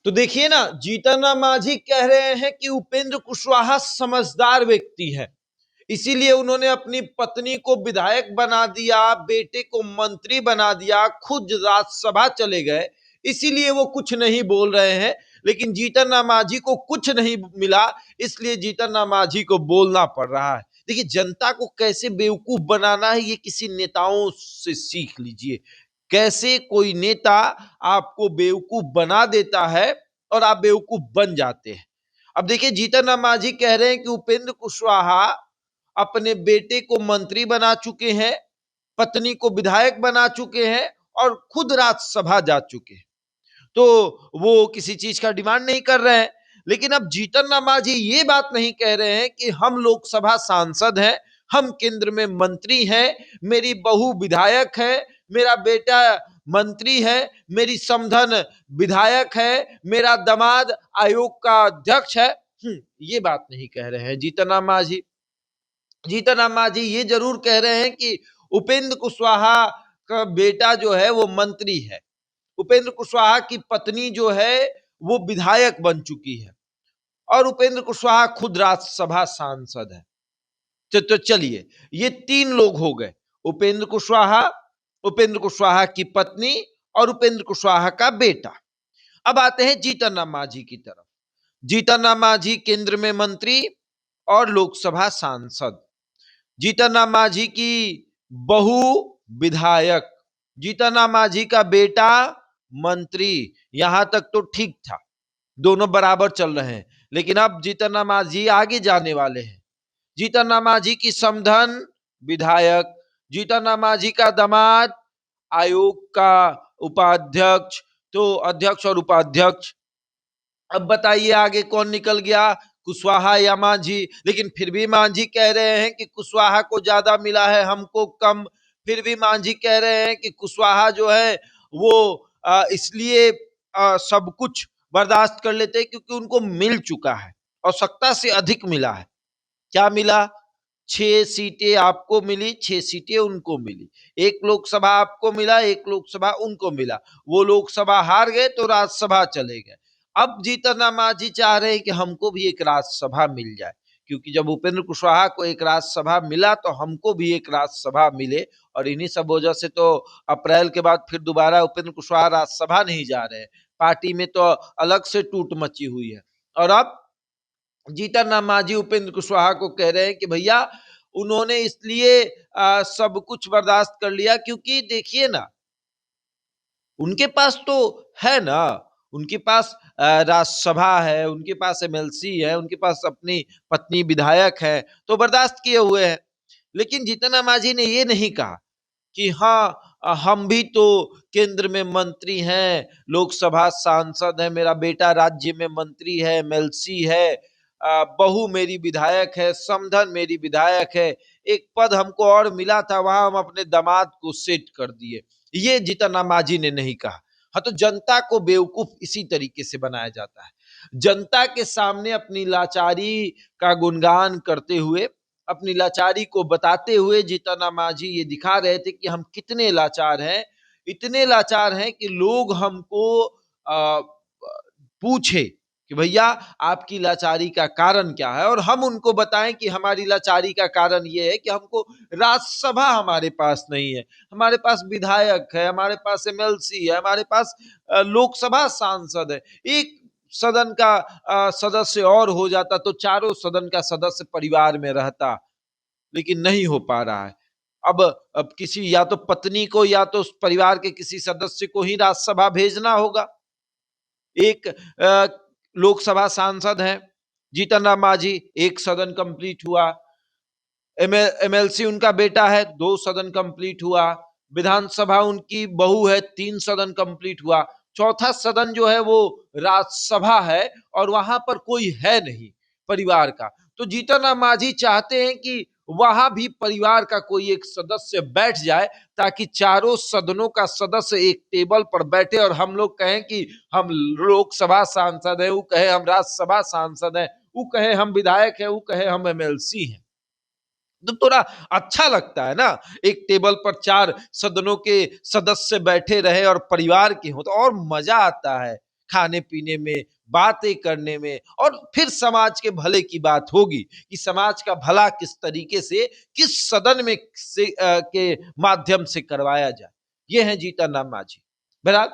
तो देखिए ना, जीतन राम मांझी कह रहे हैं कि उपेंद्र कुशवाहा समझदार व्यक्ति है, इसीलिए उन्होंने अपनी पत्नी को विधायक बना दिया, बेटे को मंत्री बना दिया, खुद राज्यसभा चले गए, इसीलिए वो कुछ नहीं बोल रहे हैं। लेकिन जीतन राम मांझी को कुछ नहीं मिला, इसलिए जीतन राम मांझी को बोलना पड़ रहा है। देखिए, जनता को कैसे बेवकूफ बनाना है, ये किसी नेताओं से सीख लीजिए। कैसे कोई नेता आपको बेवकूफ बना देता है और आप बेवकूफ बन जाते हैं। अब देखिए, जीतन राम मांझी कह रहे हैं कि उपेंद्र कुशवाहा अपने बेटे को मंत्री बना चुके हैं, पत्नी को विधायक बना चुके हैं और खुद राज्यसभा जा चुके हैं, तो वो किसी चीज का डिमांड नहीं कर रहे हैं। लेकिन अब जीतन राम मांझी ये बात नहीं कह रहे हैं कि हम लोकसभा सांसद हैं, हम केंद्र में मंत्री हैं, मेरी बहू विधायक है, मेरा बेटा मंत्री है, मेरी समधन विधायक है, मेरा दामाद आयोग का अध्यक्ष है। ये बात नहीं कह रहे हैं जीतन राम मांझी। जीतन राम मांझी ये जरूर कह रहे हैं कि उपेंद्र कुशवाहा का बेटा जो है वो मंत्री है, उपेंद्र कुशवाहा की पत्नी जो है वो विधायक बन चुकी है और उपेंद्र कुशवाहा खुद राज्यसभा सांसद है। तो चलिए, ये तीन लोग हो गए, उपेंद्र कुशवाहा की पत्नी और उपेंद्र कुशवाहा का बेटा। अब आते हैं जीतन राम मांझी की तरफ। जीतन राम मांझी केंद्र में मंत्री और लोकसभा सांसद, जीतन राम मांझी की बहू विधायक, जीतन राम मांझी का बेटा मंत्री। यहां तक तो ठीक था, दोनों बराबर चल रहे हैं। लेकिन अब जीतन राम मांझी आगे जाने वाले हैं। जीतन राम मांझी की समधन विधायक, जीतन राम मांझी का दामाद आयोग का उपाध्यक्ष, तो अध्यक्ष और उपाध्यक्ष। अब बताइए आगे कौन निकल गया, कुशवाहा या मांझी? लेकिन फिर भी मांझी कह रहे हैं कि कुशवाहा को ज्यादा मिला है, हमको कम। फिर भी मांझी कह रहे हैं कि कुशवाहा जो है वो इसलिए सब कुछ बर्दाश्त कर लेते हैं क्योंकि उनको मिल चुका है, आवश्यकता से अधिक मिला है। क्या मिला? 6 सीटें आपको मिली, 6 सीटें उनको मिली। एक लोकसभा आपको मिला, एक लोकसभा उनको मिला। वो लोकसभा हार गए तो राज्यसभा चले गए। अब जीतन राम मांझी चाह रहे हैं कि हमको भी एक राज्यसभा मिल जाए, क्योंकि जब उपेंद्र कुशवाहा को एक राज्यसभा मिला तो हमको भी एक राज्यसभा मिले। और इन्हीं सब वजह से तो अप्रैल के बाद फिर दोबारा उपेंद्र कुशवाहा राज्यसभा नहीं जा रहे हैं। पार्टी में तो अलग से टूट मची हुई है। और अब जीतन राम मांझी उपेंद्र कुशवाहा को कह रहे हैं कि भैया, उन्होंने इसलिए सब कुछ बर्दाश्त कर लिया क्योंकि देखिए ना, उनके पास तो है ना, उनके पास राज्यसभा है, उनके पास एमएलसी है, उनके पास अपनी पत्नी विधायक है, तो बर्दाश्त किए हुए हैं। लेकिन जीतन राम मांझी ने ये नहीं कहा कि हाँ, हम भी तो केंद्र में मंत्री हैं, लोकसभा सांसद है, मेरा बेटा राज्य में मंत्री है, एमएलसी है, बहू मेरी विधायक है, समधन मेरी विधायक है, एक पद हमको और मिला था, वहां हम अपने दामाद को सेट कर दिए। ये जीतन राम मांझी ने नहीं कहा। हाँ, तो जनता को बेवकूफ इसी तरीके से बनाया जाता है। जनता के सामने अपनी लाचारी का गुणगान करते हुए, अपनी लाचारी को बताते हुए जीतन राम मांझी ये दिखा रहे थे कि हम कितने लाचार हैं, इतने लाचार हैं कि लोग हमको पूछे कि भैया आपकी लाचारी का कारण क्या है, और हम उनको बताएं कि हमारी लाचारी का कारण ये है कि हमको राज्यसभा हमारे पास नहीं है, हमारे पास विधायक है, हमारे पास एमएलसी है, हमारे पास लोकसभा सांसद है। एक सदन का सदस्य और हो जाता तो चारों सदन का सदस्य परिवार में रहता, लेकिन नहीं हो पा रहा है। अब किसी या तो पत्नी को या तो उस परिवार के किसी सदस्य को ही राज्यसभा भेजना होगा। एक लोकसभा सांसद हैं जीतन राम मांझी, एक सदन कंप्लीट हुआ। एमएलसी उनका बेटा है, 2 सदन कंप्लीट हुआ। विधानसभा उनकी बहू है, 3 सदन कंप्लीट हुआ। चौथा सदन जो है वो राज्यसभा है और वहां पर कोई है नहीं परिवार का। तो जीतन राम मांझी चाहते हैं कि वहां भी परिवार का कोई एक सदस्य बैठ जाए, ताकि चारों सदनों का सदस्य एक टेबल पर बैठे और हम लोग कहें कि हम लोकसभा सांसद है, वो कहे हम राज्यसभा सांसद है, वो कहे हम विधायक है, वो कहे हम एमएलसी हैं। तो थोड़ा अच्छा लगता है ना, एक टेबल पर 4 सदनों के सदस्य बैठे रहे और परिवार के हो, तो और मजा आता है। खाने पीने में, बातें करने में, और फिर समाज के भले की बात होगी कि समाज का भला किस तरीके से, किस सदन में के माध्यम से करवाया जाए। ये है जीतन राम मांझी। बहरहाल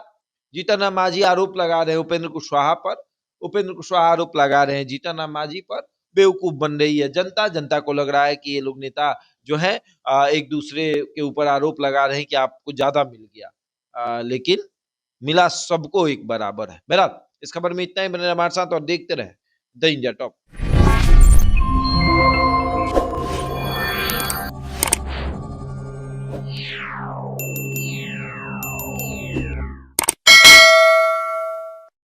जीतन राम मांझी आरोप लगा रहे हैं उपेंद्र कुशवाहा पर, उपेंद्र कुशवाहा आरोप लगा रहे हैं जीतन राम मांझी पर। बेवकूफ बन रही है जनता, जनता को लग रहा है कि ये लोग नेता जो है एक दूसरे के ऊपर आरोप लगा रहे हैं कि आपको ज्यादा मिल गया, लेकिन मिला सबको एक बराबर है। बहरहाल इस खबर में इतना ही। बने रहे हमारे साथ और देखते रहे द इंडिया टॉप।